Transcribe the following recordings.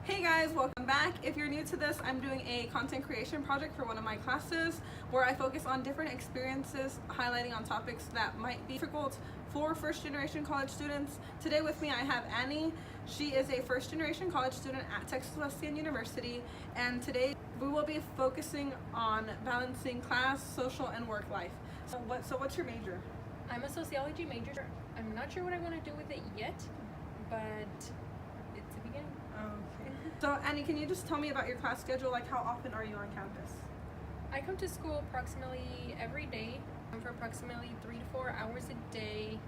Hey guys, welcome back. If you're new to this, I'm doing a content creation project for one of my classes where I focus on different experiences highlighting on topics that might be difficult for first generation college students. Today with me I have Annie. She is a first generation college student at Texas Wesleyan University, and today we will be focusing on balancing class, social, and work life. So what's your major? I'm a sociology major. I'm not sure what I want to do with it yet, but it's a beginning. Okay. So Annie, can you just tell me about your class schedule? Like, how often are you on campus? I come to school approximately every day for approximately 3 to 4 hours a day.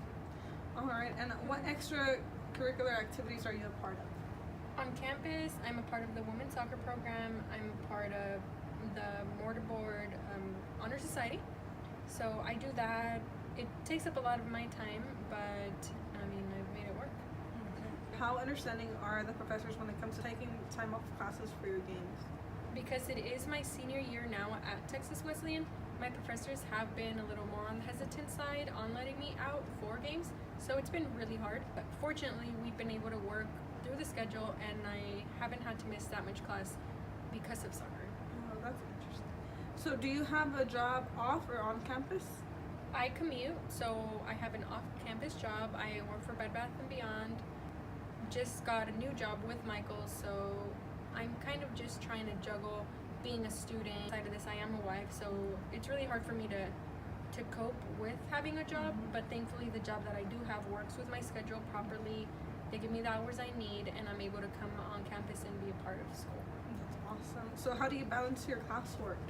All right, and what extracurricular activities are you a part of? On campus, I'm a part of the women's soccer program. I'm a part of the mortarboard honor society. So I do that. It takes up a lot of my time, but I've made it work. How understanding are the professors when it comes to taking time off classes for your games? Because it is my senior year now at Texas Wesleyan, my professors have been a little more on the hesitant side on letting me out for games, so it's been really hard. But fortunately, we've been able to work through the schedule, and I haven't had to miss that much class because of soccer. Oh, that's interesting. So do you have a job off or on campus? I commute, so I have an off-campus job. I work for Bed Bath & Beyond. Just got a new job with Michael, so I'm kind of just trying to juggle being a student. Side of this, I am a wife, so it's really hard for me to cope with having a job, but thankfully the job that I do have works with my schedule properly. They give me the hours I need, and I'm able to come on campus and be a part of school. That's awesome. So how do you balance your classwork?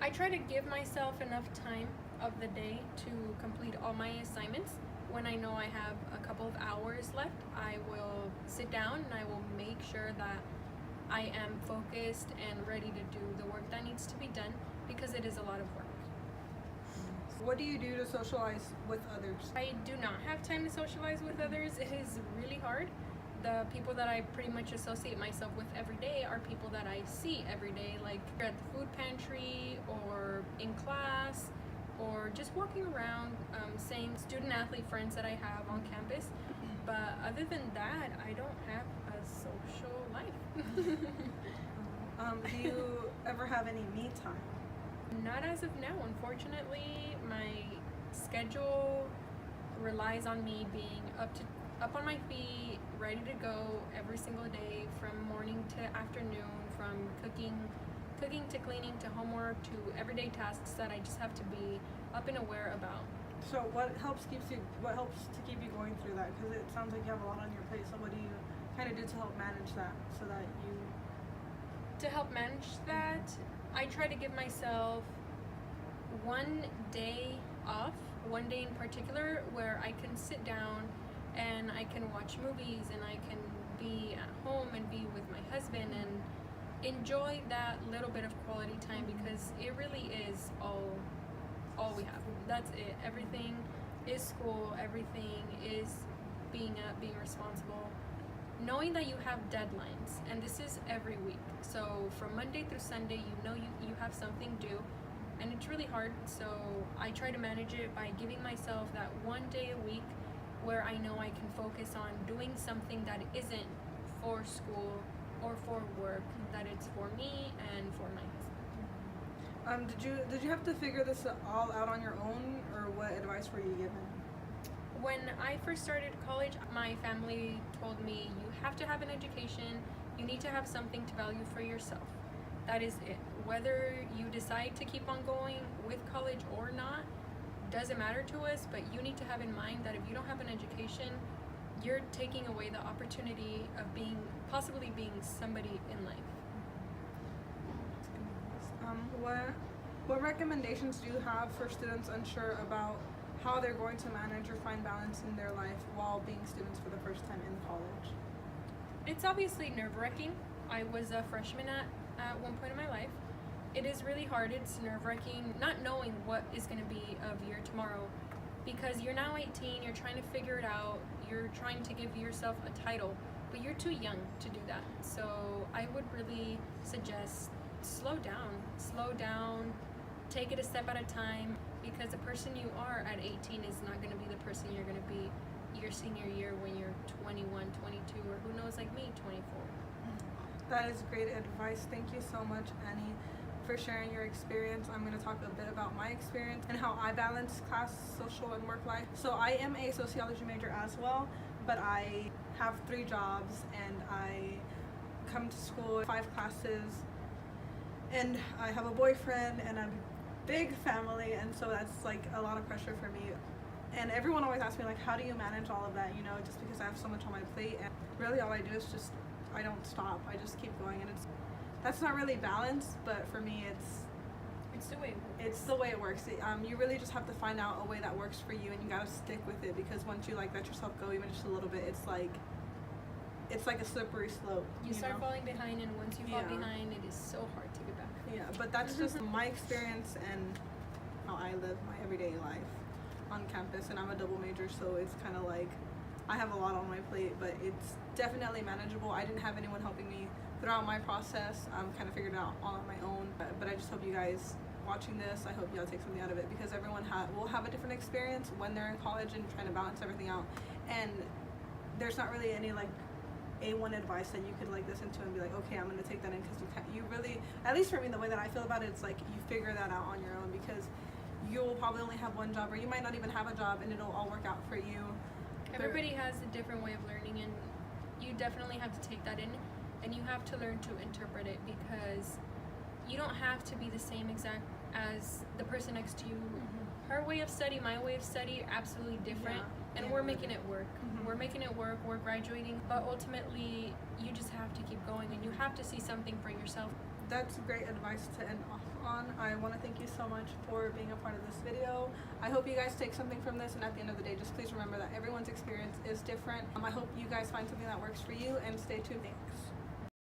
I try to give myself enough time of the day to complete all my assignments. When I know I have a couple of hours left, I will sit down and I will make sure that I am focused and ready to do the work that needs to be done, because it is a lot of work. What do you do to socialize with others? I do not have time to socialize with others. It is really hard. The people that I pretty much associate myself with every day are people that I see every day, like at the food pantry or in class, or just walking around, same student athlete friends that I have on campus. But other than that, I don't have a social life. Do you ever have any me time? Not as of now, unfortunately. My schedule relies on me being up on my feet, ready to go every single day, from morning to afternoon, from cooking to cleaning to homework to everyday tasks that I just have to be up and aware about. So what helps to keep you going through that? Because it sounds like you have a lot on your plate. So what do you kind of do to help manage that, so that you... To help manage that, I try to give myself one day off, one day in particular, where I can sit down and I can watch movies and I can be at home and be with my husband and enjoy that little bit of quality time, because it really is all we have. That's it. Everything is school, everything is being responsible. Knowing that you have deadlines, and this is every week. So from Monday through Sunday, you have something due, and it's really hard. So I try to manage it by giving myself that one day a week where I know I can focus on doing something that isn't for school or for work, that it's for me and for my husband. Did you have to figure this all out on your own, or what advice were you given? When I first started college, my family told me, you have to have an education, you need to have something to value for yourself. That is it. Whether you decide to keep on going with college or not, doesn't matter to us, but you need to have in mind that if you don't have an education, you're taking away the opportunity of possibly being somebody in life. What recommendations do you have for students unsure about how they're going to manage or find balance in their life while being students for the first time in college? It's obviously nerve-wracking. I was a freshman at one point in my life. It is really hard. It's nerve-wracking not knowing what is going to be of your tomorrow, because you're now 18, you're trying to figure it out, you're trying to give yourself a title, but you're too young to do that. So I would really suggest slow down, take it a step at a time, because the person you are at 18 is not going to be the person you're going to be your senior year when you're 21, 22, or who knows, like me, 24. That is great advice. Thank you so much, Annie, for sharing your experience. I'm going to talk a bit about my experience and how I balance class, social, and work life. So I am a sociology major as well, but I have 3 jobs and I come to school 5 classes, and I have a boyfriend and a big family, and so that's like a lot of pressure for me. And everyone always asks me like, how do you manage all of that, you know, just because I have so much on my plate. And really all I do is just, I don't stop, I just keep going. And that's not really balance, but for me It's the way it works. it's the way it works. You really just have to find out a way that works for you, and you gotta stick with it, because once you like let yourself go even just a little bit, it's like a slippery slope. You start know? falling behind, and once you fall Yeah. behind, it is so hard to get back. Yeah, but that's just my experience and how I live my everyday life on campus. And I'm a double major, so it's kind of like I have a lot on my plate, but it's definitely manageable. I didn't have anyone helping me throughout my process. I'm kind of figured it out all on my own. But I just hope you guys watching this, I hope y'all take something out of it, because everyone will have a different experience when they're in college and trying to balance everything out. And there's not really any like A1 advice that you could like listen to and be like, okay, I'm gonna take that in, because you really, at least for me, the way that I feel about it, it's like you figure that out on your own, because you'll probably only have one job, or you might not even have a job, and it'll all work out for you. Everybody has a different way of learning, and you definitely have to take that in, and you have to learn to interpret it, because you don't have to be the same exact as the person next to you. Her way of study, my way of study, are absolutely different, and Yeah, we're really making it work. Mhm. We're making it work. We're graduating, but ultimately, you just have to keep going, and you have to see something for yourself. That's great advice to end off on. I want to thank you so much for being a part of this video. I hope you guys take something from this, and at the end of the day, just please remember that everyone's experience is different. I hope you guys find something that works for you, and stay tuned. Thanks.